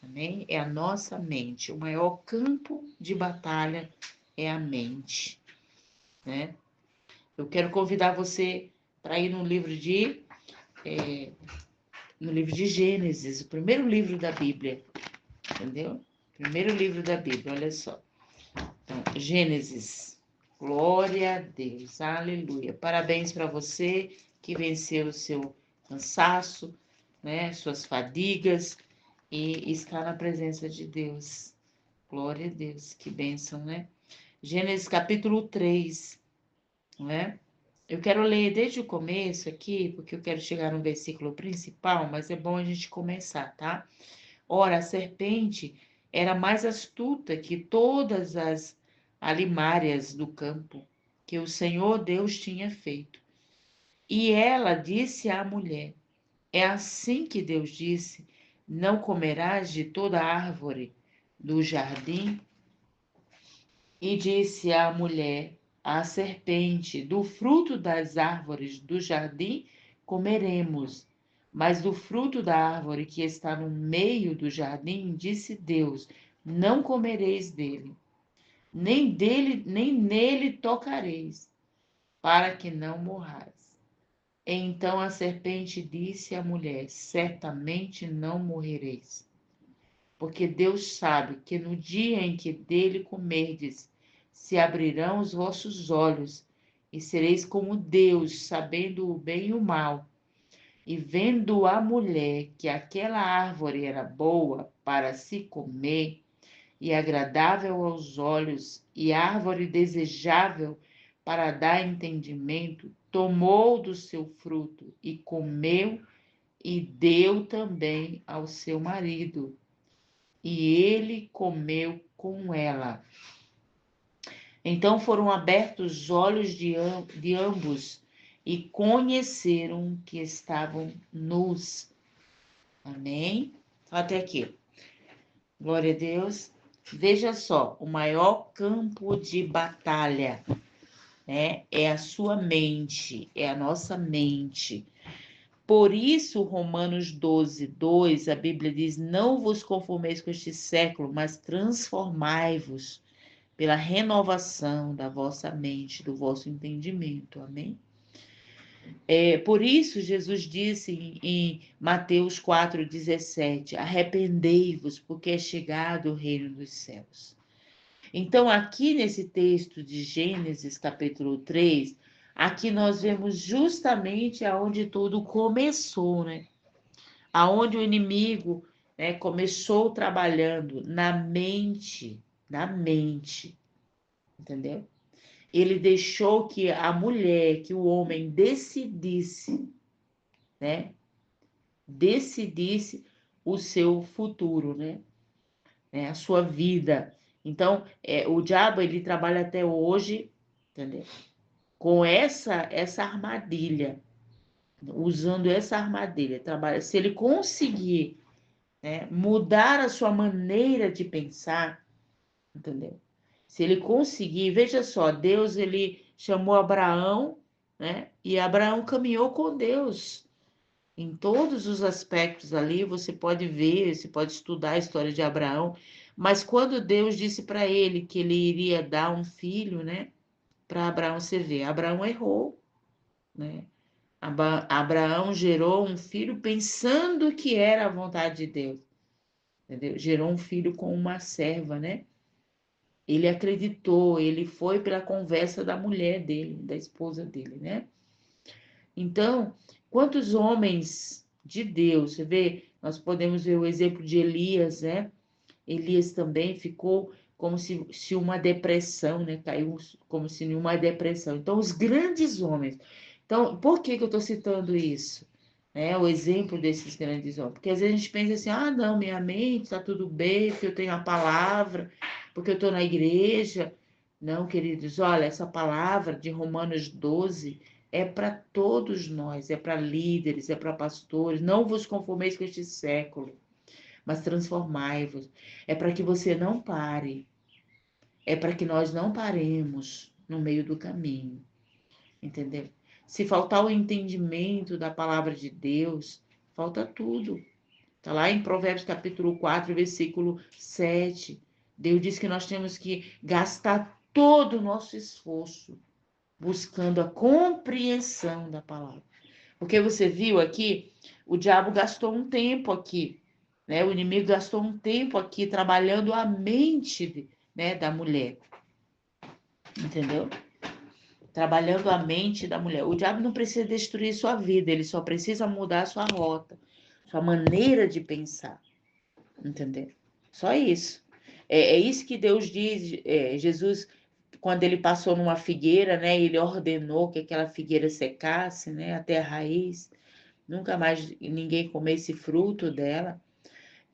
Amém? É a nossa mente. O maior campo de batalha é a mente, né? Eu quero convidar você para ir no livro de Gênesis, o primeiro livro da Bíblia, entendeu? Primeiro livro da Bíblia, olha só. Então, Gênesis. Glória a Deus, aleluia. Parabéns para você que venceu o seu cansaço, né, suas fadigas e está na presença de Deus. Glória a Deus, que bênção, né? Gênesis capítulo 3, né? Eu quero ler desde o começo aqui, porque eu quero chegar no versículo principal, mas é bom a gente começar, tá? Ora, a serpente era mais astuta que todas as alimárias do campo que o Senhor Deus tinha feito. E ela disse à mulher: é assim que Deus disse: não comerás de toda árvore do jardim? E disse a mulher à serpente: do fruto das árvores do jardim comeremos, mas do fruto da árvore que está no meio do jardim, disse Deus: não comereis dele, nem nele tocareis, para que não morrais. Então a serpente disse à mulher: certamente não morrereis, porque Deus sabe que no dia em que dele comerdes, se abrirão os vossos olhos, e sereis como Deus, sabendo o bem e o mal. E vendo a mulher que aquela árvore era boa para se comer, e agradável aos olhos, e árvore desejável para dar entendimento, tomou do seu fruto e comeu, e deu também ao seu marido, e ele comeu com ela. Então foram abertos os olhos de ambos e conheceram que estavam nus. Amém? Até aqui. Glória a Deus. Veja só, o maior campo de batalha, né, é a sua mente, é a nossa mente. Por isso, Romanos 12, 2, a Bíblia diz: não vos conformeis com este século, mas transformai-vos pela renovação da vossa mente, do vosso entendimento. Amém? Por isso, Jesus disse em Mateus 4,17: arrependei-vos, porque é chegado o reino dos céus. Então, aqui nesse texto de Gênesis, capítulo 3, aqui nós vemos justamente aonde tudo começou, né? Aonde o inimigo, né, começou trabalhando na mente, entendeu? Ele deixou que a mulher, que o homem decidisse, né? Decidisse o seu futuro, né? A sua vida. Então, o diabo, ele trabalha até hoje, entendeu? Com essa armadilha, usando essa armadilha. Trabalha. Se ele conseguir, né, mudar a sua maneira de pensar, entendeu? Se ele conseguir, veja só, Deus, ele chamou Abraão, né? E Abraão caminhou com Deus em todos os aspectos ali. Você pode ver, você pode estudar a história de Abraão, mas quando Deus disse para ele que ele iria dar um filho, né? Para Abraão, você vê, Abraão errou, né? Abraão gerou um filho pensando que era a vontade de Deus, entendeu? Gerou um filho com uma serva, né? Ele acreditou, ele foi pela conversa da mulher dele, da esposa dele, né? Então, quantos homens de Deus, você vê, nós podemos ver o exemplo de Elias, né? Elias também ficou como se uma depressão, né? Caiu como se em uma depressão. Então, os grandes homens. Então, por que que eu estou citando isso? O exemplo desses grandes homens. Porque às vezes a gente pensa assim: ah, não, minha mente está tudo bem, porque eu tenho a palavra, porque eu estou na igreja. Não, queridos, olha, essa palavra de Romanos 12 é para todos nós, é para líderes, é para pastores. Não vos conformeis com este século, mas transformai-vos. É para que você não pare, é para que nós não paremos no meio do caminho, entendeu? Se faltar o entendimento da palavra de Deus, falta tudo. Está lá em Provérbios capítulo 4, versículo 7. Deus diz que nós temos que gastar todo o nosso esforço buscando a compreensão da palavra. Porque você viu aqui, o diabo gastou um tempo aqui, né? O inimigo gastou um tempo aqui trabalhando a mente, né, da mulher. Entendeu? Trabalhando a mente da mulher. O diabo não precisa destruir sua vida, ele só precisa mudar sua rota, sua maneira de pensar. Entendeu? Só isso. É isso que Deus diz, Jesus, quando ele passou numa figueira, né? Ele ordenou que aquela figueira secasse, né? Até a raiz. Nunca mais ninguém comesse fruto dela.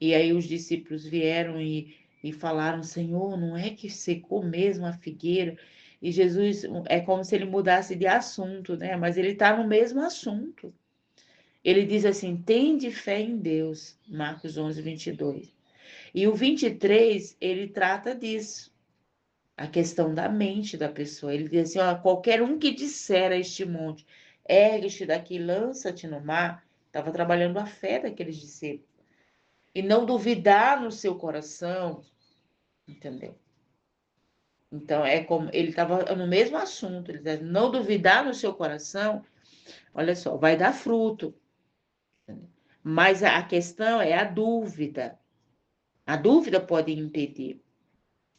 E aí os discípulos vieram e falaram, Senhor, não é que secou mesmo a figueira? E Jesus, é como se ele mudasse de assunto, né? Mas ele está no mesmo assunto. Ele diz assim, tende fé em Deus, Marcos 11, 22. E o 23, ele trata disso, a questão da mente da pessoa. Ele diz assim, ó, qualquer um que disser a este monte, ergue-te daqui, lança-te no mar, estava trabalhando a fé daqueles discípulos. E não duvidar no seu coração, entendeu? Então, é como ele estava no mesmo assunto, ele dizia, não duvidar no seu coração, olha só, vai dar fruto. Entendeu? Mas a questão é a dúvida. A dúvida pode impedir,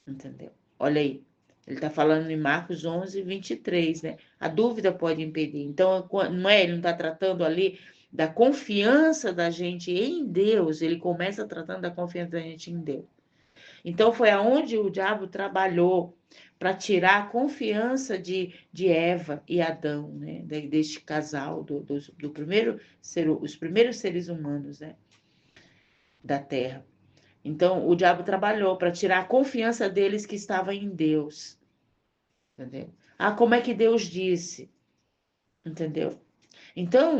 entendeu? Olha aí, ele está falando em Marcos 11, 23, né? A dúvida pode impedir. Então, não é, ele não está tratando ali da confiança da gente em Deus, ele começa tratando da confiança da gente em Deus. Então, foi aonde o diabo trabalhou para tirar a confiança de Eva e Adão, né? Deste casal, do primeiro ser, os primeiros seres humanos, né? Da terra. Então, o diabo trabalhou para tirar a confiança deles que estava em Deus. Entendeu? Ah, como é que Deus disse? Entendeu? Então,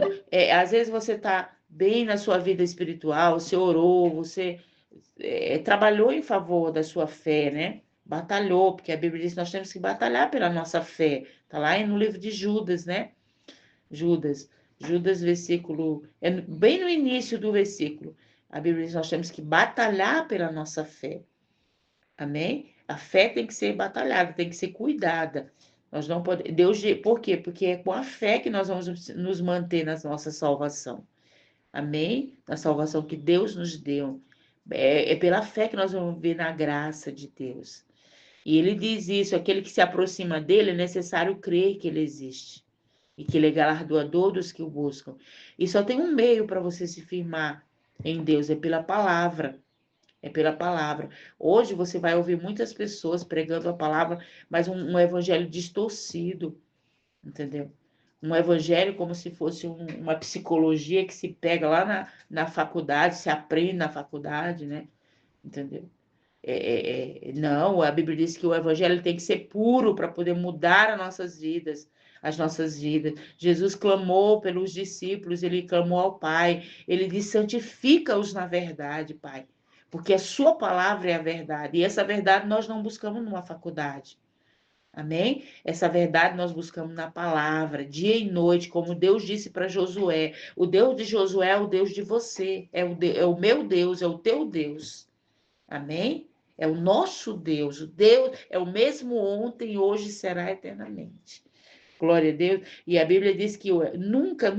às vezes você está bem na sua vida espiritual, você orou, você trabalhou em favor da sua fé, né? Batalhou, porque a Bíblia diz que nós temos que batalhar pela nossa fé. Está lá no livro de Judas, né? Judas, versículo. É bem no início do versículo. A Bíblia diz que nós temos que batalhar pela nossa fé. Amém? A fé tem que ser batalhada, tem que ser cuidada. Nós não podemos. Deus, por quê? Porque é com a fé que nós vamos nos manter na nossa salvação. Amém? Na salvação que Deus nos deu. É pela fé que nós vamos viver na graça de Deus. E ele diz isso: aquele que se aproxima dele é necessário crer que ele existe e que ele é galardoador dos que o buscam. E só tem um meio para você se firmar em Deus, é pela palavra. É pela palavra. Hoje você vai ouvir muitas pessoas pregando a palavra, mas um evangelho distorcido, entendeu? Um evangelho como se fosse uma psicologia que se pega lá na faculdade, se aprende na faculdade, né? Entendeu? Não, a Bíblia diz que o evangelho tem que ser puro para poder mudar as nossas vidas. Jesus clamou pelos discípulos, ele clamou ao Pai, ele disse: santifica-os na verdade, Pai, porque a sua palavra é a verdade, e essa verdade nós não buscamos numa faculdade. Amém? Essa verdade nós buscamos na palavra, dia e noite, como Deus disse para Josué. O Deus de Josué é o Deus de você, é o meu Deus, é o teu Deus. Amém? É o nosso Deus. O Deus é o mesmo ontem, hoje será eternamente. Glória a Deus. E a Bíblia diz que nunca,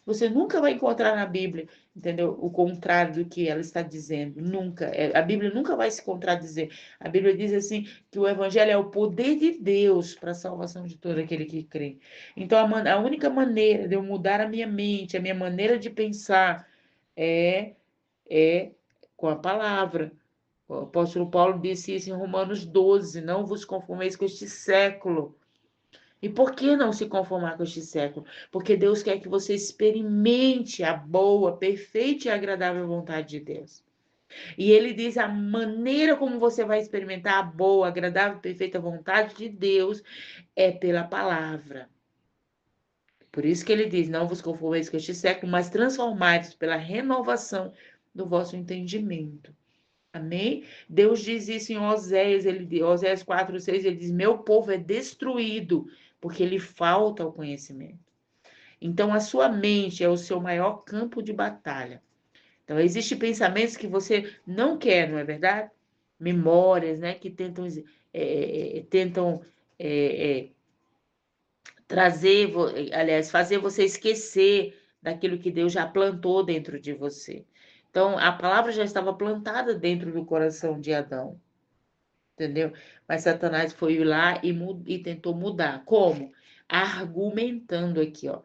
você nunca vai encontrar na Bíblia, entendeu? O contrário do que ela está dizendo. Nunca. A Bíblia nunca vai se contradizer. A Bíblia diz assim que o Evangelho é o poder de Deus para a salvação de todo aquele que crê. Então, a única maneira de eu mudar a minha mente, a minha maneira de pensar é com a palavra. O apóstolo Paulo disse isso em Romanos 12, não vos conformeis com este século. E por que não se conformar com este século? Porque Deus quer que você experimente a boa, perfeita e agradável vontade de Deus. E ele diz a maneira como você vai experimentar a boa, agradável, perfeita vontade de Deus é pela palavra. Por isso que ele diz, não vos conformeis com este século, mas transformai-vos pela renovação do vosso entendimento. Amém? Deus diz isso em Oséias, Oséias 4:6, ele diz, meu povo é destruído, porque lhe falta o conhecimento. Então, a sua mente é o seu maior campo de batalha. Então, existem pensamentos que você não quer, não é verdade? Memórias, né, que tentam trazer, aliás, fazer você esquecer daquilo que Deus já plantou dentro de você. Então, a palavra já estava plantada dentro do coração de Adão, entendeu? Mas Satanás foi lá e tentou mudar. Como? Argumentando aqui, ó.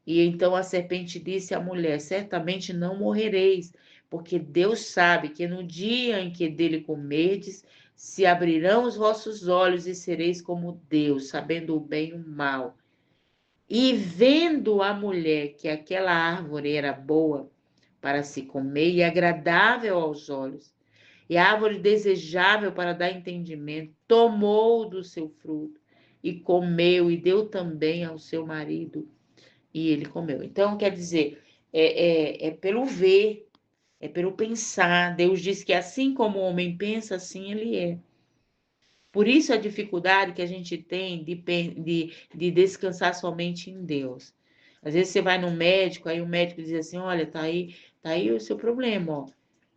E então a serpente disse à mulher: certamente não morrereis, porque Deus sabe que no dia em que dele comerdes, se abrirão os vossos olhos e sereis como Deus, sabendo o bem e o mal. E vendo a mulher que aquela árvore era boa para se comer e agradável aos olhos, e árvore desejável para dar entendimento, tomou do seu fruto e comeu e deu também ao seu marido e ele comeu. Então, quer dizer, é pelo ver, é pelo pensar. Deus diz que assim como o homem pensa, assim ele é. Por isso a dificuldade que a gente tem de descansar somente em Deus. Às vezes você vai no médico, aí o médico diz assim, olha, tá aí o seu problema, ó.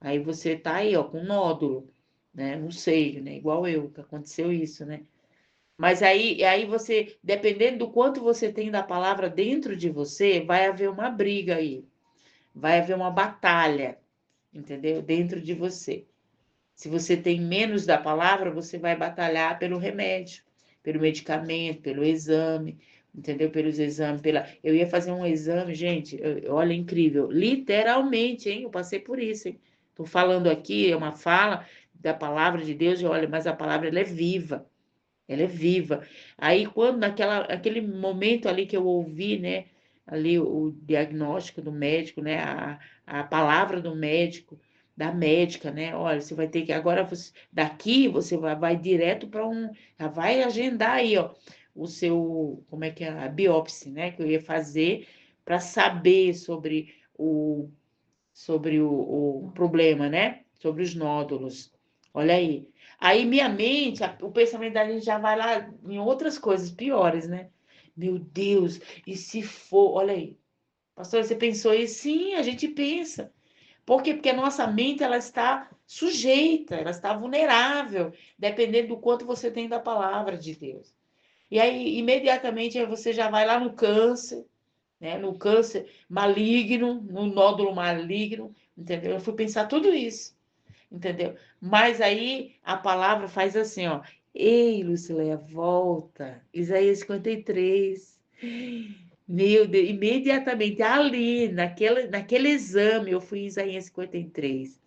Aí você tá aí, ó, com nódulo, né? Não sei, né? Igual eu, que aconteceu isso, né? Mas aí você, dependendo do quanto você tem da palavra dentro de você, vai haver uma briga aí, vai haver uma batalha, entendeu? Dentro de você. Se você tem menos da palavra, você vai batalhar pelo remédio, pelo medicamento, pelo exame, entendeu? Pelos exames, Eu ia fazer um exame, gente, olha, incrível, literalmente, hein? Eu passei por isso, hein? Tô falando aqui, é uma fala da palavra de Deus, e olha, mas a palavra ela é viva. Ela é viva. Aí, quando aquele momento ali que eu ouvi, né, ali o diagnóstico do médico, né, a palavra do médico, da médica, né, olha, você vai ter que, agora, daqui você vai direto para já vai agendar aí, ó, o seu, como é que é, a biópsia, né, que eu ia fazer para saber sobre o problema, né, sobre os nódulos. Olha aí. Aí minha mente, o pensamento da gente já vai lá em outras coisas piores, né? Meu Deus, e se for, olha aí. Pastor, você pensou isso? Sim, a gente pensa. Por quê? Porque a nossa mente ela está sujeita, ela está vulnerável, dependendo do quanto você tem da palavra de Deus. E aí, imediatamente, você já vai lá no câncer, né? No câncer maligno, no nódulo maligno, entendeu? Eu fui pensar tudo isso, entendeu? Mas aí a palavra faz assim, ó. Ei, Lucileia, volta. Isaías 53. Meu Deus, imediatamente ali, naquele exame, eu fui em Isaías 53.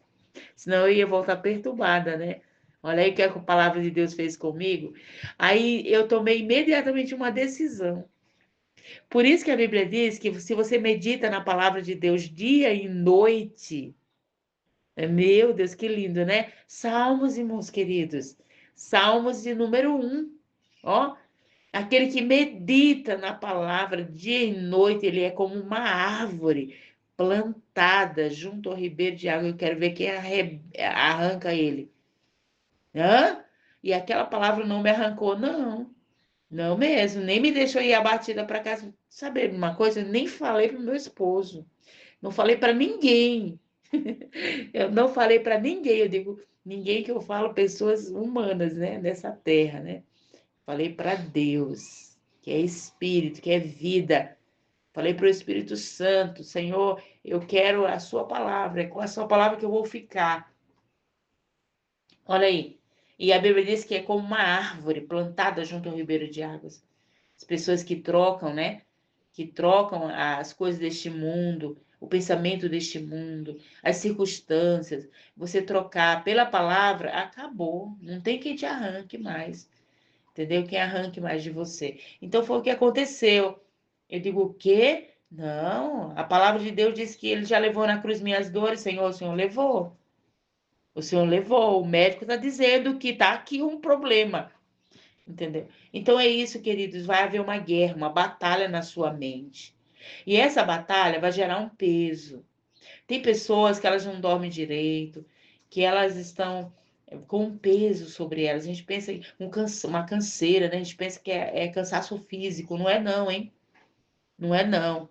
Senão eu ia voltar perturbada, né? Olha aí o que a palavra de Deus fez comigo. Aí eu tomei imediatamente uma decisão. Por isso que a Bíblia diz que se você medita na palavra de Deus dia e noite, meu Deus, que lindo, né? Salmos, irmãos queridos. Salmos de número 1. Ó, aquele que medita na palavra dia e noite, ele é como uma árvore plantada junto ao ribeiro de água. Eu quero ver quem arranca ele. Hã? E aquela palavra não me arrancou, não. Não mesmo, nem me deixou ir abatida para casa. Saber uma coisa? Eu nem falei para o meu esposo. Não falei para ninguém. Eu não falei para ninguém, eu digo ninguém que eu falo pessoas humanas, né, nessa terra, né? Falei para Deus, que é espírito, que é vida. Falei para o Espírito Santo, Senhor, eu quero a sua palavra, é com a sua palavra que eu vou ficar. Olha aí. E a Bíblia diz que é como uma árvore plantada junto ao ribeiro de águas. As pessoas que trocam, né? Que trocam as coisas deste mundo, o pensamento deste mundo, as circunstâncias. Você trocar pela palavra, acabou. Não tem quem te arranque mais. Entendeu? Quem arranque mais de você. Então foi o que aconteceu. Eu digo, o quê? Não, a palavra de Deus diz que ele já levou na cruz minhas dores, Senhor, o Senhor levou. O Senhor levou. O médico está dizendo que está aqui um problema. Entendeu? Então é isso, queridos, vai haver uma guerra, uma batalha na sua mente. E essa batalha vai gerar um peso. Tem pessoas que elas não dormem direito, que elas estão com um peso sobre elas. A gente pensa em uma canseira, né? A gente pensa que é cansaço físico. Não é não, hein? Não é não.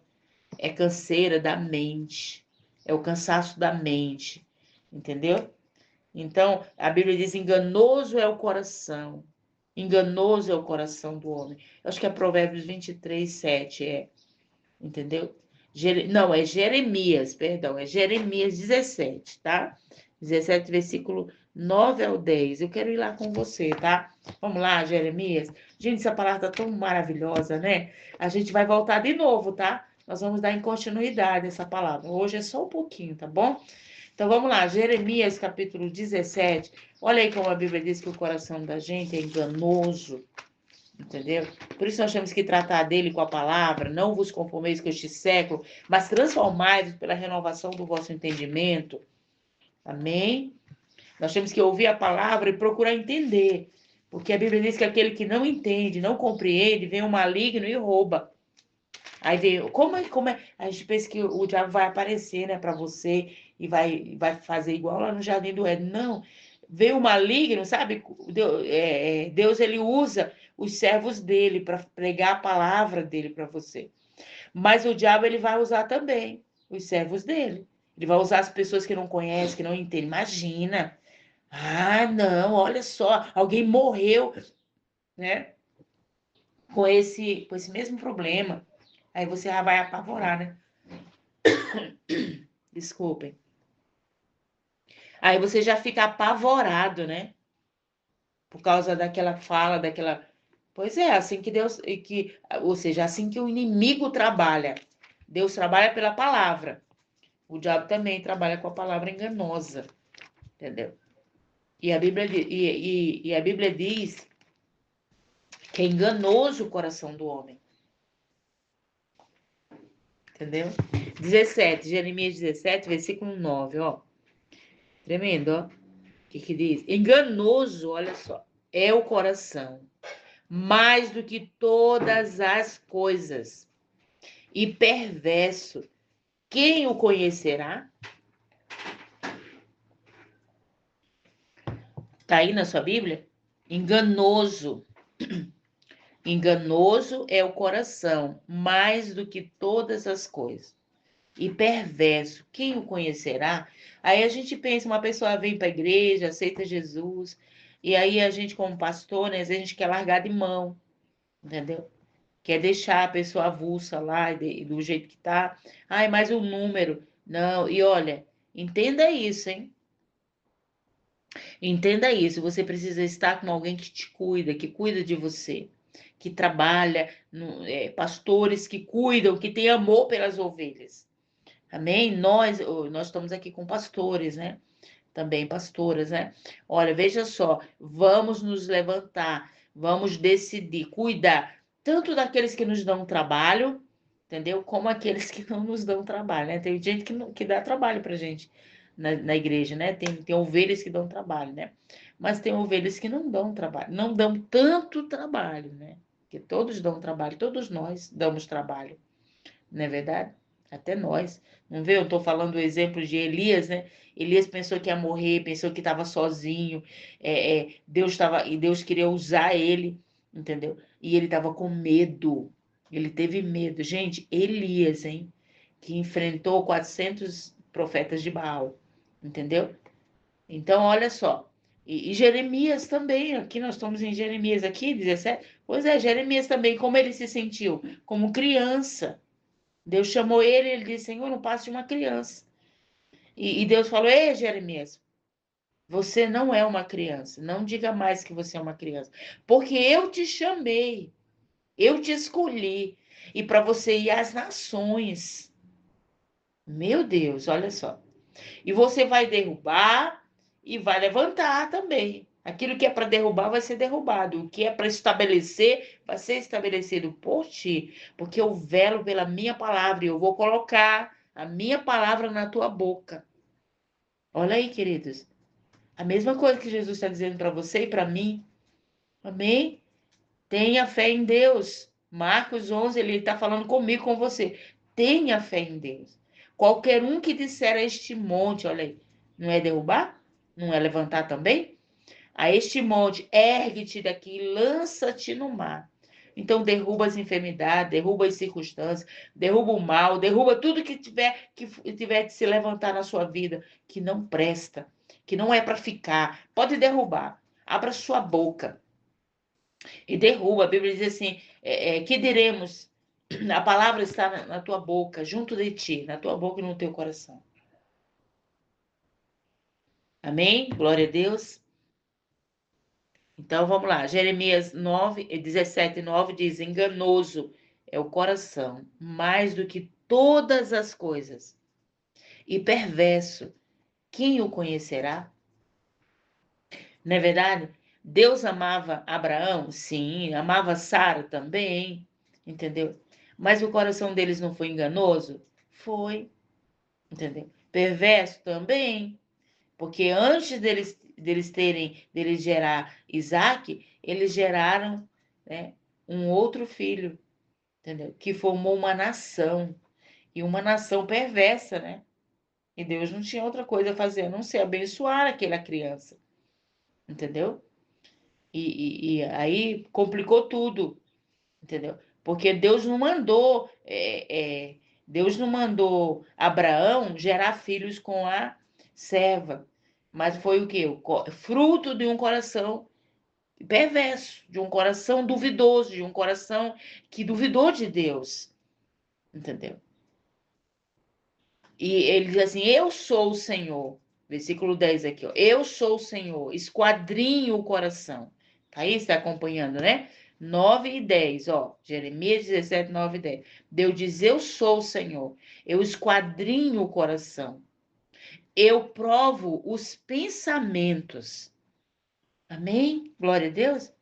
É canseira da mente. é o cansaço da mente, entendeu? Então, a Bíblia diz: enganoso é o coração. Enganoso é o coração do homem. Eu acho que é Provérbios 23:7, entendeu? Não, é Jeremias, perdão, é Jeremias 17, tá? 17, versículo 9 ao 10. Eu quero ir lá com você, tá? Vamos lá, Jeremias. Gente, essa palavra tá tão maravilhosa, né? A gente vai voltar de novo, tá? Nós vamos dar em continuidade essa palavra. Hoje é só um pouquinho, tá bom? Então vamos lá, Jeremias capítulo 17. Olha aí como a Bíblia diz que o coração da gente é enganoso, entendeu? Por isso nós temos que tratar dele com a palavra: não vos conformeis com este século, mas transformai-vos pela renovação do vosso entendimento. Amém? Nós temos que ouvir a palavra e procurar entender, porque a Bíblia diz que aquele que não entende, não compreende, vem o maligno e rouba. Aí vem, como é? A gente pensa que o diabo vai aparecer, né, para você e vai fazer igual lá no Jardim do Éden. Não, vem o maligno, sabe? Deus ele usa os servos dele para pregar a palavra dele para você. Mas o diabo ele vai usar também os servos dele. Ele vai usar as pessoas que não conhecem, que não entendem. Imagina. Ah, não, olha só, alguém morreu, né? Com esse mesmo problema. Aí você já vai apavorar, né? Desculpem. Aí você já fica apavorado, né? Por causa daquela fala, daquela. Pois é, assim que Deus. Ou seja, assim que o inimigo trabalha. Deus trabalha pela palavra. O diabo também trabalha com a palavra enganosa. Entendeu? E a Bíblia diz que é enganoso o coração do homem. Entendeu? 17, Jeremias 17, versículo 9, ó. Tremendo, ó. O que diz? Enganoso, olha só, é o coração, mais do que todas as coisas, e perverso. Quem o conhecerá? Tá aí na sua Bíblia? Enganoso. Enganoso é o coração, mais do que todas as coisas. E perverso, quem o conhecerá? Aí a gente pensa, uma pessoa vem para a igreja, aceita Jesus, e aí a gente, como pastor, né, às vezes a gente quer largar de mão, entendeu? Quer deixar a pessoa avulsa lá, do jeito que tá. Ai, mais um número. Não, e olha, entenda isso, hein? Entenda isso. Você precisa estar com alguém que te cuida, que cuida de você, que trabalha, pastores que cuidam, que têm amor pelas ovelhas. Amém? Nós estamos aqui com pastores, né? Também pastoras, né? Olha, veja só, vamos nos levantar, vamos decidir, cuidar tanto daqueles que nos dão trabalho, entendeu? Como aqueles que não nos dão trabalho, né? Tem gente que dá trabalho pra gente na igreja, né? Tem ovelhas que dão trabalho, né? Mas tem ovelhas que não dão trabalho, não dão tanto trabalho, né? Porque todos dão trabalho, todos nós damos trabalho, não é verdade? Até nós. Não vê? Eu estou falando do exemplo de Elias, né? Elias pensou que ia morrer, pensou que estava sozinho. Deus queria usar ele, entendeu? E ele estava com medo. Ele teve medo. Gente, Elias, hein? Que enfrentou 400 profetas de Baal, entendeu? Então, olha só. E Jeremias também, aqui nós estamos em Jeremias aqui, 17. Pois é, Jeremias também, como ele se sentiu? Como criança. Deus chamou ele disse: Senhor, não passe de uma criança. E Deus falou: Ei, Jeremias, você não é uma criança. Não diga mais que você é uma criança. Porque eu te chamei, eu te escolhi. E para você ir às nações. Meu Deus, olha só. E você vai derrubar e vai levantar também. Aquilo que é para derrubar vai ser derrubado. O que é para estabelecer vai ser estabelecido por ti. Porque eu velo pela minha palavra e eu vou colocar a minha palavra na tua boca. Olha aí, queridos. A mesma coisa que Jesus está dizendo para você e para mim. Amém? Tenha fé em Deus. Marcos 11, ele está falando comigo, com você. Tenha fé em Deus. Qualquer um que disser a este monte, olha aí, não é derrubar? Não é levantar também? A este monte, ergue-te daqui e lança-te no mar. Então derruba as enfermidades, derruba as circunstâncias, derruba o mal, derruba tudo que tiver de se levantar na sua vida, que não presta, que não é para ficar. Pode derrubar. Abra sua boca e derruba. A Bíblia diz assim, que diremos? A palavra está na tua boca, junto de ti, na tua boca e no teu coração. Amém? Glória a Deus. Então, vamos lá. Jeremias 9, 17, 9 diz, enganoso é o coração, mais do que todas as coisas. E perverso, quem o conhecerá? Não é verdade? Deus amava Abraão? Sim. Amava Sara também, entendeu? Mas o coração deles não foi enganoso? Foi, entendeu? Perverso também. Porque antes deles gerar Isaac, eles geraram, né, um outro filho, entendeu? Que formou uma nação. E uma nação perversa, né? E Deus não tinha outra coisa a fazer a não ser abençoar aquela criança, entendeu? E aí complicou tudo, entendeu? Porque Deus não mandou Abraão gerar filhos com a serva, mas foi o quê? Fruto de um coração perverso, de um coração duvidoso, de um coração que duvidou de Deus, entendeu? E ele diz assim: eu sou o Senhor. Versículo 10 aqui, ó. Eu sou o Senhor, esquadrinho o coração. Tá aí, está acompanhando, né? 9 e 10, ó. Jeremias 17, 9 e 10. Deus diz: eu sou o Senhor, eu esquadrinho o coração. Eu provo os pensamentos. Amém? Glória a Deus.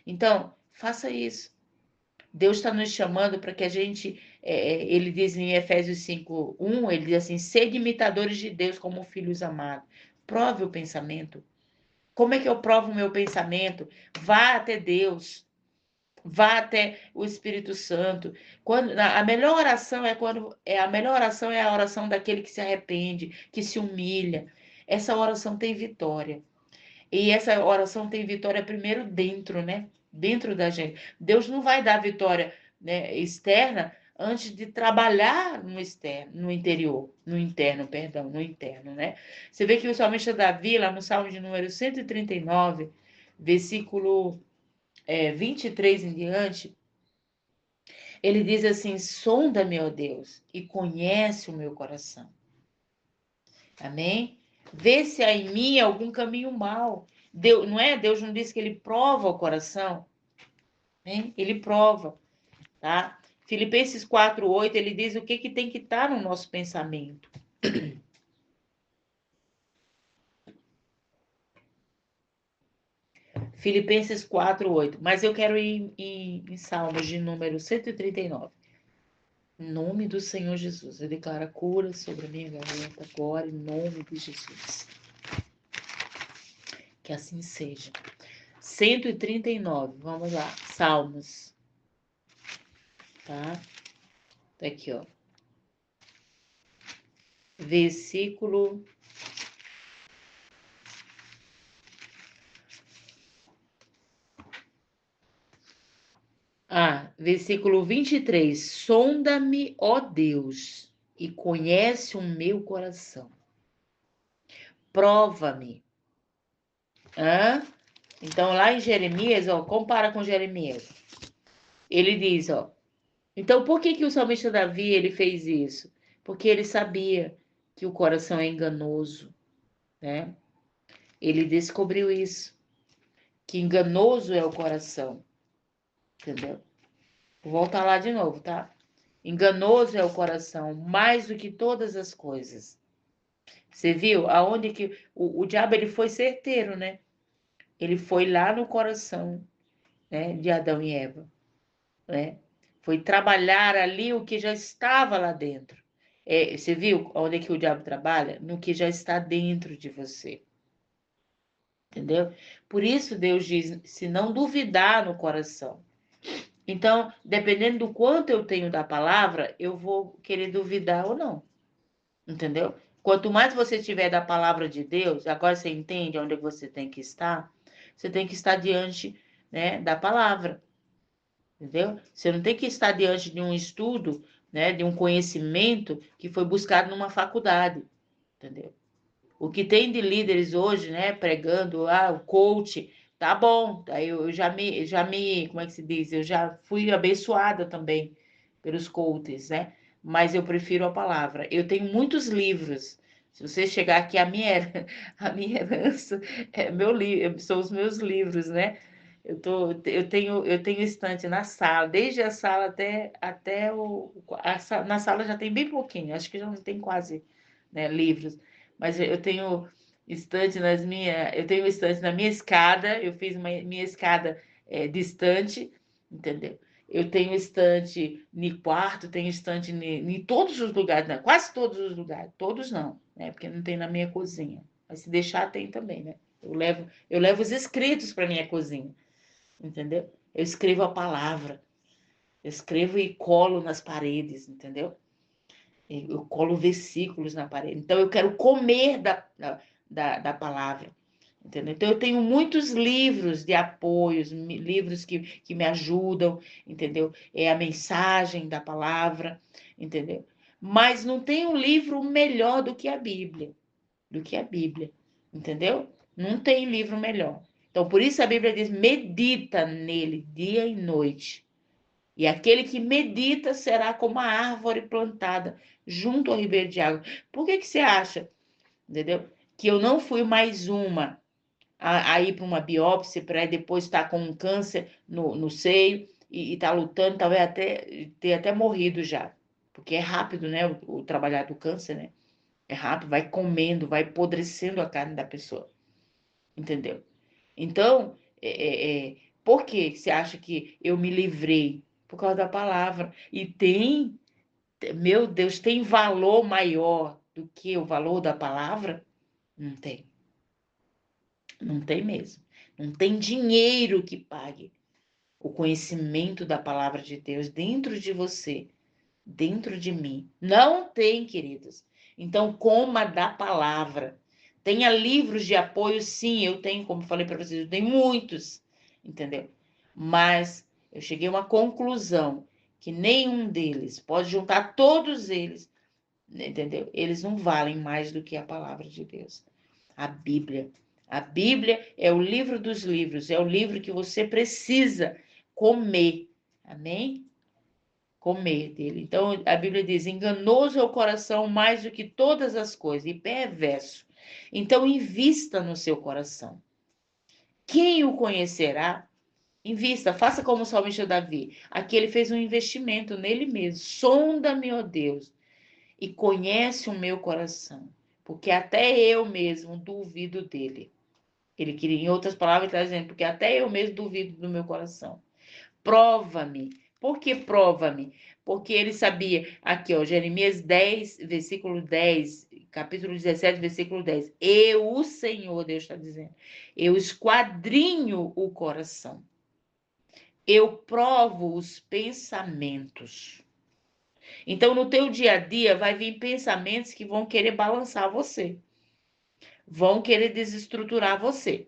Então, faça isso. Deus está nos chamando para que a gente, ele diz em Efésios 5:1, ele diz assim, sede imitadores de Deus como filhos amados. Prove o pensamento. Como é que eu provo o meu pensamento? Vá até Deus. Vá até o Espírito Santo. A melhor oração a melhor oração é a oração daquele que se arrepende, que se humilha. Essa oração tem vitória. E essa oração tem vitória primeiro dentro, né? Dentro da gente. Deus não vai dar vitória, né, externa antes de trabalhar no externo, no interior, no interno, perdão, no interno, né? Você vê que o salmista Davi, lá no Salmo de número 139, versículo 23 em diante, ele diz assim: sonda-me, ó Deus, e conhece o meu coração. Amém? Vê se há em mim algum caminho mau. Deus, não é? Deus não diz que ele prova o coração? Hein? Ele prova, tá? Filipenses 4:8, ele diz o que tem que estar no nosso pensamento. Filipenses 4:8. Mas eu quero ir em Salmos de número 139. Em nome do Senhor Jesus, eu declaro cura sobre a minha garganta agora, em nome de Jesus. Que assim seja. 139, vamos lá. Salmos. Tá? Tá aqui, ó. Versículo. Versículo 23. Sonda-me, ó Deus, e conhece o meu coração. Prova-me. Então, lá em Jeremias, ó, compara com Jeremias. Ele diz, ó. Então, por que o salmista Davi ele fez isso? Porque ele sabia que o coração é enganoso, né? Ele descobriu isso, que enganoso é o coração, entendeu? Vou voltar lá de novo, tá? Enganoso é o coração, mais do que todas as coisas. Você viu aonde que o diabo ele foi certeiro, né? Ele foi lá no coração, né, de Adão e Eva, né? Foi trabalhar ali o que já estava lá dentro. Você viu onde é que o diabo trabalha? No que já está dentro de você. Entendeu? Por isso Deus diz, se não duvidar no coração. Então, dependendo do quanto eu tenho da palavra, eu vou querer duvidar ou não. Entendeu? Quanto mais você tiver da palavra de Deus, agora você entende onde você tem que estar? Você tem que estar diante, né, da palavra. entendeu? Você não tem que estar diante de um estudo, né, de um conhecimento que foi buscado numa faculdade, entendeu? O que tem de líderes hoje, né, pregando, o coach, tá bom, aí eu como é que se diz? Eu já fui abençoada também pelos coaches, né? Mas eu prefiro a palavra. Eu tenho muitos livros. Se você chegar aqui, a minha herança são os meus livros, né? Eu tenho estante na sala, desde a sala até na sala já tem bem pouquinho, acho que já não tem quase, né, livros. Mas eu tenho estante na minha escada, eu fiz minha escada distante, entendeu? Eu tenho estante no quarto, tenho estante em todos os lugares, né? Quase todos os lugares, todos não, né? Porque não tem na minha cozinha. Mas se deixar, tem também, né? Eu levo os escritos para minha cozinha, entendeu? Eu escrevo a palavra, eu escrevo e colo nas paredes, entendeu? Eu colo versículos na parede. Então, eu quero comer da palavra. Entendeu? Então, eu tenho muitos livros de apoios, livros que me ajudam, entendeu? É a mensagem da palavra, entendeu? Mas não tem um livro melhor do que a Bíblia, entendeu? Não tem livro melhor. Então, por isso a Bíblia diz: medita nele dia e noite. E aquele que medita será como a árvore plantada junto ao ribeiro de água. Por que você acha, entendeu? Que eu não fui mais uma a ir para uma biópsia para depois estar com um câncer no seio e estar lutando, talvez até ter até morrido já. Porque é rápido, né? O trabalhar do câncer, né? É rápido, vai comendo, vai apodrecendo a carne da pessoa. Entendeu? Então, por que você acha que eu me livrei? Por causa da palavra. E meu Deus, tem valor maior do que o valor da palavra? Não tem. Não tem mesmo. Não tem dinheiro que pague o conhecimento da palavra de Deus dentro de você, dentro de mim. Não tem, queridos. Então, coma da palavra. Tenha livros de apoio, sim, eu tenho, como falei para vocês, eu tenho muitos, entendeu? Mas eu cheguei a uma conclusão que nenhum deles pode juntar todos eles, entendeu? Eles não valem mais do que a palavra de Deus. A Bíblia. A Bíblia é o livro dos livros, é o livro que você precisa comer. Amém? Comer dele. Então, a Bíblia diz: enganoso é o coração mais do que todas as coisas, e perverso. Então, invista no seu coração. Quem o conhecerá? Invista, faça como o salmista Davi. Aqui ele fez um investimento nele mesmo. Sonda-me, ó Deus, e conhece o meu coração, porque até eu mesmo duvido dele. Ele queria, em outras palavras, ele está dizendo, porque até eu mesmo duvido do meu coração. Prova-me. Por que prova-me? Porque ele sabia, aqui, ó, Jeremias 10, versículo 10, capítulo 17, versículo 10. Eu, o Senhor, Deus está dizendo, eu esquadrinho o coração. Eu provo os pensamentos. Então, no teu dia a dia, vai vir pensamentos que vão querer balançar você. Vão querer desestruturar você.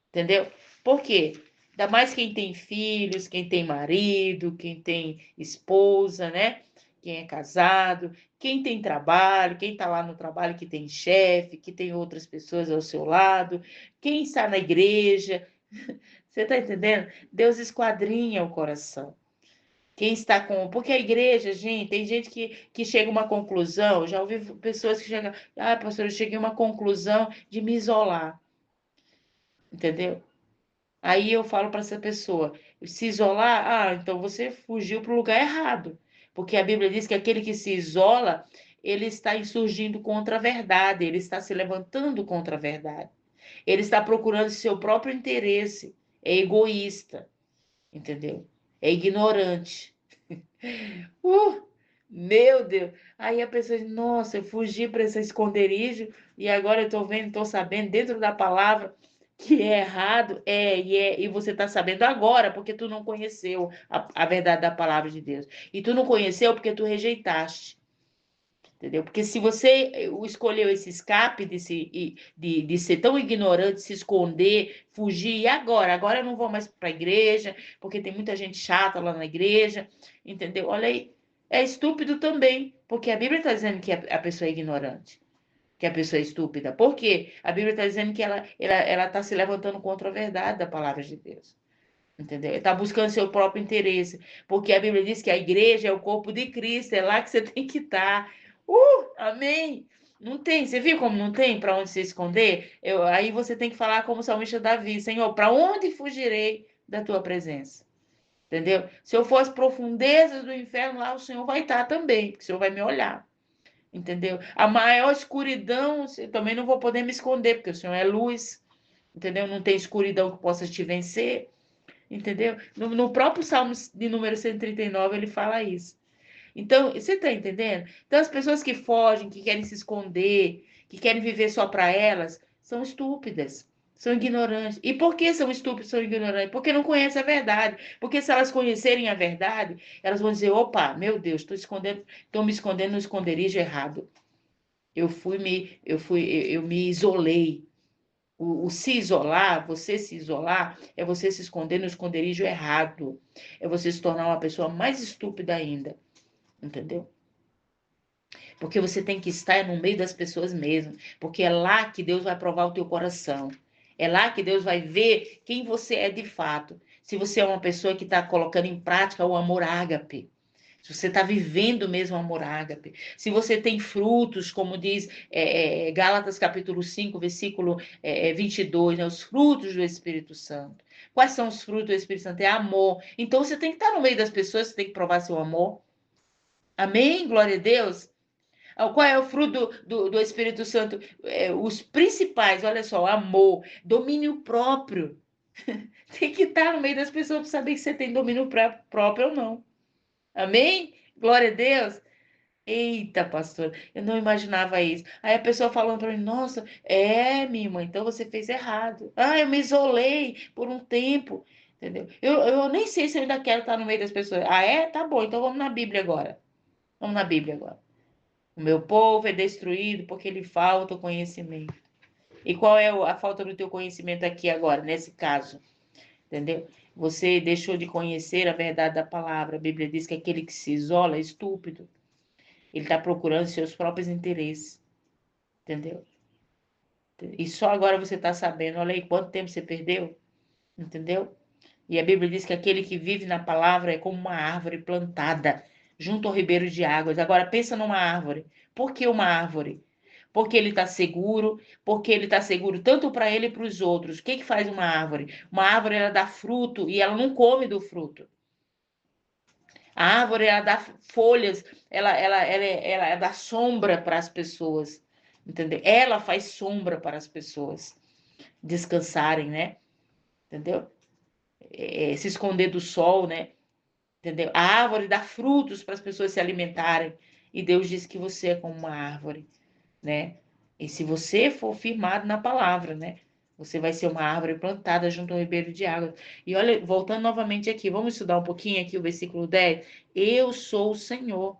Entendeu? Por quê? Ainda mais quem tem filhos, quem tem marido, quem tem esposa, né? Quem é casado, quem tem trabalho, quem está lá no trabalho, que tem chefe, que tem outras pessoas ao seu lado, quem está na igreja. Você está entendendo? Deus esquadrinha o coração. Quem está com. Porque a igreja, gente, tem gente que chega a uma conclusão. Já ouvi pessoas que chegam. Pastor, eu cheguei a uma conclusão de me isolar. Entendeu? Aí eu falo para essa pessoa, se isolar, então você fugiu para o lugar errado. Porque a Bíblia diz que aquele que se isola, ele está insurgindo contra a verdade, ele está se levantando contra a verdade. Ele está procurando seu próprio interesse, é egoísta, entendeu? É ignorante. Uh, meu Deus! Aí a pessoa diz, nossa, eu fugi para esse esconderijo e agora eu estou vendo, estou sabendo dentro da palavra que é errado, e você está sabendo agora, porque tu não conheceu a verdade da palavra de Deus. E tu não conheceu porque tu rejeitaste. Entendeu? Porque se você escolheu esse escape de ser tão ignorante, se esconder, fugir, e agora? Agora eu não vou mais para a igreja, porque tem muita gente chata lá na igreja, entendeu? Olha aí, é estúpido também, porque a Bíblia está dizendo que a pessoa é ignorante, que a pessoa é estúpida. Por quê? A Bíblia está dizendo que ela está se levantando contra a verdade da palavra de Deus. Entendeu? Está buscando seu próprio interesse, porque a Bíblia diz que a igreja é o corpo de Cristo, é lá que você tem que estar. Amém. Não tem, você viu como não tem para onde se esconder? Aí você tem que falar como o salmista Davi, Senhor, para onde fugirei da tua presença? Entendeu? Se eu for às profundezas do inferno, lá o Senhor vai estar também, porque o Senhor vai me olhar. Entendeu? A maior escuridão, eu também não vou poder me esconder, porque o Senhor é luz. Entendeu? Não tem escuridão que possa te vencer. Entendeu? No próprio Salmo de número 139, ele fala isso. Então, você está entendendo? Então, as pessoas que fogem, que querem se esconder, que querem viver só para elas, são estúpidas, são ignorantes. E por que são estúpidas, são ignorantes? Porque não conhecem a verdade. Porque se elas conhecerem a verdade, elas vão dizer: opa, meu Deus, estou me escondendo no esconderijo errado. Eu me isolei. O se isolar, você se isolar, é você se esconder no esconderijo errado. É você se tornar uma pessoa mais estúpida ainda. Entendeu? Porque você tem que estar no meio das pessoas mesmo. Porque é lá que Deus vai provar o teu coração. É lá que Deus vai ver quem você é de fato. Se você é uma pessoa que está colocando em prática o amor ágape. Se você está vivendo mesmo o amor ágape. Se você tem frutos, como diz Gálatas capítulo 5, versículo 22, né? Os frutos do Espírito Santo. Quais são os frutos do Espírito Santo? É amor. Então você tem que estar no meio das pessoas, você tem que provar seu amor. Amém? Glória a Deus. Qual é o fruto do Espírito Santo? Os principais, olha só, amor, domínio próprio. Tem que estar no meio das pessoas para saber que você tem domínio próprio ou não. Amém? Glória a Deus. Eita, pastor, eu não imaginava isso. Aí a pessoa falando para mim, nossa, minha irmã, então você fez errado. Eu me isolei por um tempo, entendeu? Eu nem sei se eu ainda quero estar no meio das pessoas. Tá bom, então vamos na Bíblia agora. Vamos na Bíblia agora. O meu povo é destruído porque lhe falta o conhecimento. E qual é a falta do teu conhecimento aqui agora, nesse caso? Entendeu? Você deixou de conhecer a verdade da palavra. A Bíblia diz que aquele que se isola é estúpido. Ele está procurando seus próprios interesses. Entendeu? E só agora você está sabendo. Olha aí quanto tempo você perdeu. Entendeu? E a Bíblia diz que aquele que vive na palavra é como uma árvore plantada junto ao ribeiro de águas. Agora pensa numa árvore. Por que uma árvore? Porque ele está seguro, porque ele está seguro tanto para ele e para os outros. O que que faz uma árvore? Uma árvore ela dá fruto e ela não come do fruto. A árvore ela dá folhas, ela dá sombra para as pessoas, entendeu? Ela faz sombra para as pessoas descansarem, né? Entendeu? Se esconder do sol, né? Entendeu? A árvore dá frutos para as pessoas se alimentarem. E Deus diz que você é como uma árvore, né? E se você for firmado na palavra, né? Você vai ser uma árvore plantada junto ao ribeiro de água. E olha, voltando novamente aqui, vamos estudar um pouquinho aqui o versículo 10. Eu sou o Senhor,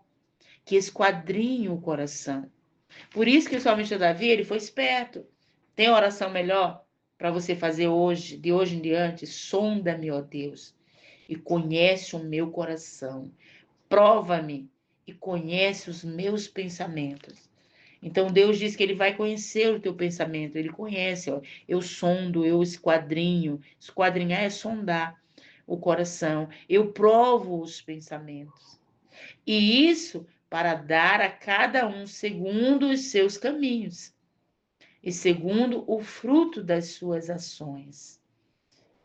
que esquadrinho o coração. Por isso que o salmista Davi, ele foi esperto. Tem oração melhor para você fazer hoje, de hoje em diante? Sonda-me, ó Deus, e conhece o meu coração. Prova-me e conhece os meus pensamentos. Então Deus diz que ele vai conhecer o teu pensamento, ele conhece, ó. Eu sondo, eu esquadrinho. Esquadrinhar é sondar o coração. Eu provo os pensamentos. E isso para dar a cada um segundo os seus caminhos e segundo o fruto das suas ações.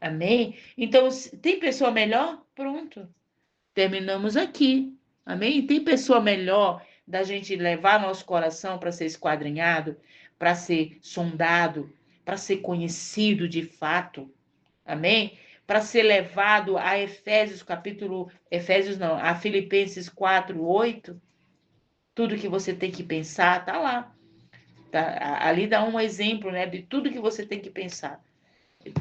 Amém? Então, tem pessoa melhor? Pronto. Terminamos aqui. Amém? Tem pessoa melhor da gente levar nosso coração para ser esquadrinhado, para ser sondado, para ser conhecido de fato. Amém? Para ser levado a a Filipenses 4:8. Tudo que você tem que pensar, tá lá. Tá? Ali dá um exemplo, né, de tudo que você tem que pensar.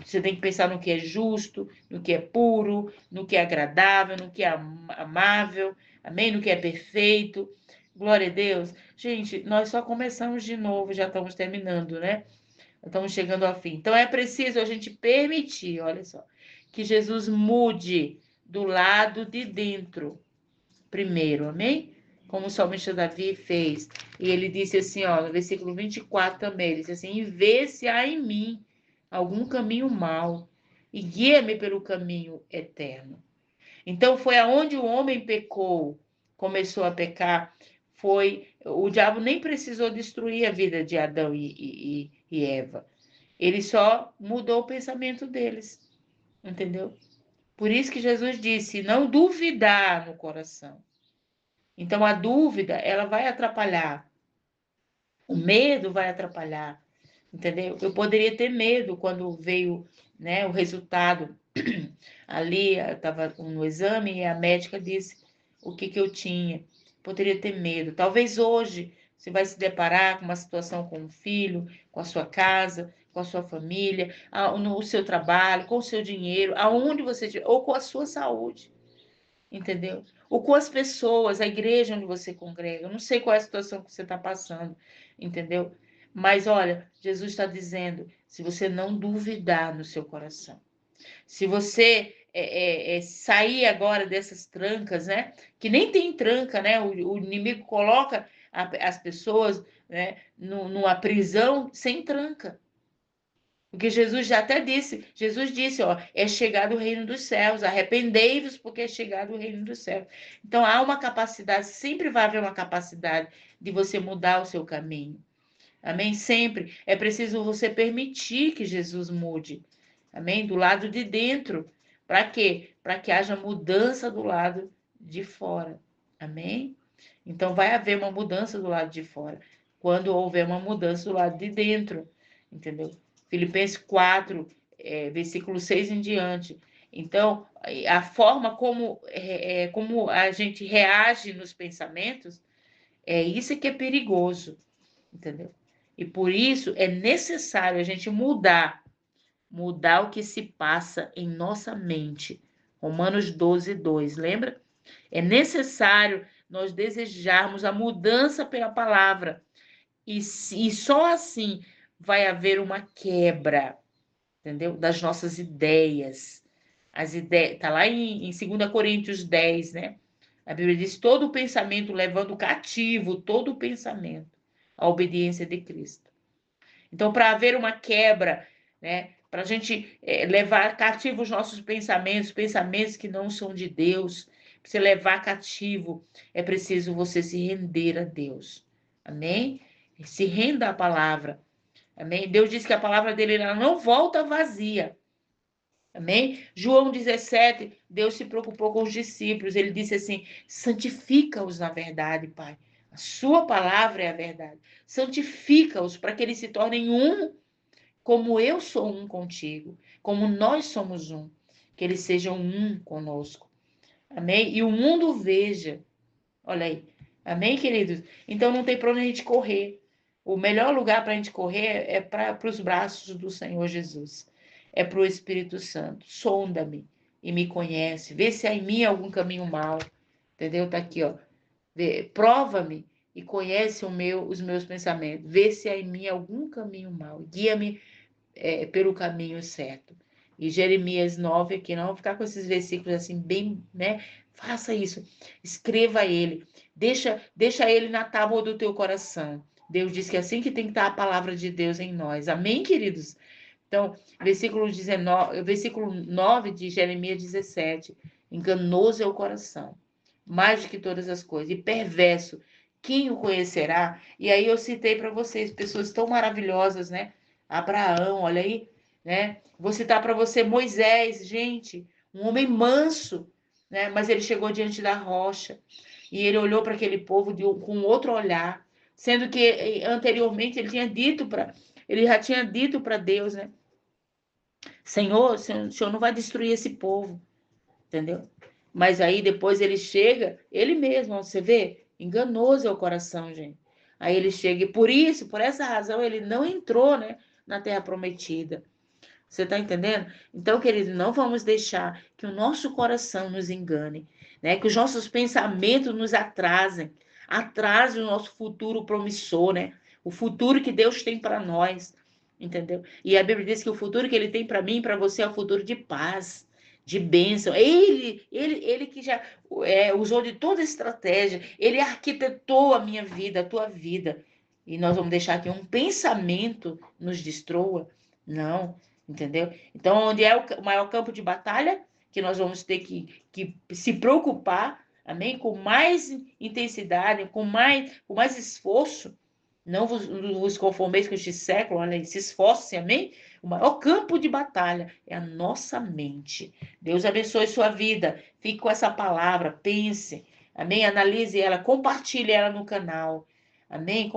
Você tem que pensar no que é justo, no que é puro, no que é agradável, no que é amável, amém? No que é perfeito. Glória a Deus. Gente, nós só começamos de novo, já estamos terminando, né? Estamos chegando ao fim. Então é preciso a gente permitir, olha só, que Jesus mude do lado de dentro primeiro, amém? Como o salmista Davi fez. E ele disse assim, ó, no versículo 24 também, ele disse assim, e vê se há em mim algum caminho mau e guia-me pelo caminho eterno. Então foi aonde o homem pecou, começou a pecar, foi, o diabo nem precisou destruir a vida de Adão e Eva. Ele só mudou o pensamento deles, entendeu? Por isso que Jesus disse, não duvidar no coração. Então a dúvida, ela vai atrapalhar. O medo vai atrapalhar, entendeu? Eu poderia ter medo quando veio, né, o resultado ali, eu estava no exame e a médica disse o que eu tinha. Poderia ter medo. Talvez hoje você vai se deparar com uma situação com o filho, com a sua casa, com a sua família, no seu trabalho, com o seu dinheiro, aonde você estiver, ou com a sua saúde, entendeu? Ou com as pessoas, a igreja onde você congrega. Eu não sei qual é a situação que você está passando, entendeu? Mas olha, Jesus está dizendo, se você não duvidar no seu coração, se você sair agora dessas trancas, né? Que nem tem tranca, né? O inimigo coloca as pessoas, né, numa prisão sem tranca. Porque Jesus já até disse, Jesus disse, ó, é chegado o reino dos céus, arrependei-vos porque é chegado o reino dos céus. Então há uma capacidade, sempre vai haver uma capacidade de você mudar o seu caminho. Amém? Sempre. É preciso você permitir que Jesus mude. Amém? Do lado de dentro. Para quê? Para que haja mudança do lado de fora. Amém? Então vai haver uma mudança do lado de fora. Quando houver uma mudança do lado de dentro. Entendeu? Filipenses 4, versículo 6 em diante. Então, a forma como a gente reage nos pensamentos, é isso que é perigoso, entendeu? E por isso é necessário a gente mudar o que se passa em nossa mente. Romanos 12, 2, lembra? É necessário nós desejarmos a mudança pela palavra. E só assim vai haver uma quebra, entendeu? Das nossas ideias. As ideias, tá lá em 2 Coríntios 10, né? A Bíblia diz: todo pensamento levando cativo, todo pensamento à obediência de Cristo. Então, para haver uma quebra, né? Para a gente levar cativo os nossos pensamentos que não são de Deus, para você levar cativo, é preciso você se render a Deus. Amém? Se renda à palavra. Amém? Deus diz que a palavra dele ela não volta vazia. Amém? João 17, Deus se preocupou com os discípulos. Ele disse assim: santifica-os na verdade, Pai. A sua palavra é a verdade. Santifica-os para que eles se tornem um, como eu sou um contigo, como nós somos um. Que eles sejam um conosco. Amém? E o mundo veja. Olha aí. Amém, queridos? Então não tem para onde a gente correr. O melhor lugar para a gente correr é para os braços do Senhor Jesus. É para o Espírito Santo. Sonda-me e me conhece. Vê se há em mim algum caminho mau. Entendeu? Tá aqui, ó. Prova-me e conhece os meus pensamentos. Vê se há em mim algum caminho mau. Guia-me pelo caminho certo. E Jeremias 9 aqui, não vamos ficar com esses versículos assim bem, né? Faça isso. Escreva ele. Deixa ele na tábua do teu coração. Deus diz que é assim que tem que estar a palavra de Deus em nós. Amém, queridos? Então, versículo 9 de Jeremias 17. Enganoso é o coração, mais do que todas as coisas, e perverso. Quem o conhecerá? E aí eu citei para vocês pessoas tão maravilhosas, né? Abraão, olha aí, né? Vou citar para você Moisés, gente, um homem manso, né? Mas ele chegou diante da rocha e ele olhou para aquele povo com outro olhar, sendo que anteriormente ele já tinha dito para Deus, né? Senhor, o Senhor não vai destruir esse povo, entendeu? Mas aí depois ele chega, ele mesmo, você vê, enganoso é o coração, gente. Aí ele chega e por essa razão, ele não entrou, né, na Terra Prometida. Você está entendendo? Então, querido, não vamos deixar que o nosso coração nos engane, né? Que os nossos pensamentos nos atrasem. atrase o nosso futuro promissor, né? O futuro que Deus tem para nós, entendeu? E a Bíblia diz que o futuro que Ele tem para mim e para você é o futuro de paz, de bênção. Ele que já usou de toda a estratégia, Ele arquitetou a minha vida, a tua vida. E nós vamos deixar que um pensamento nos destrua? Não, entendeu? Então, onde é o maior campo de batalha? Que nós vamos ter que se preocupar, amém? Com mais intensidade, com mais esforço. Não vos conformeis com este século, olha, se esforce, amém? O maior campo de batalha é a nossa mente. Deus abençoe sua vida. Fique com essa palavra, pense, amém? Analise ela, compartilhe ela no canal, amém?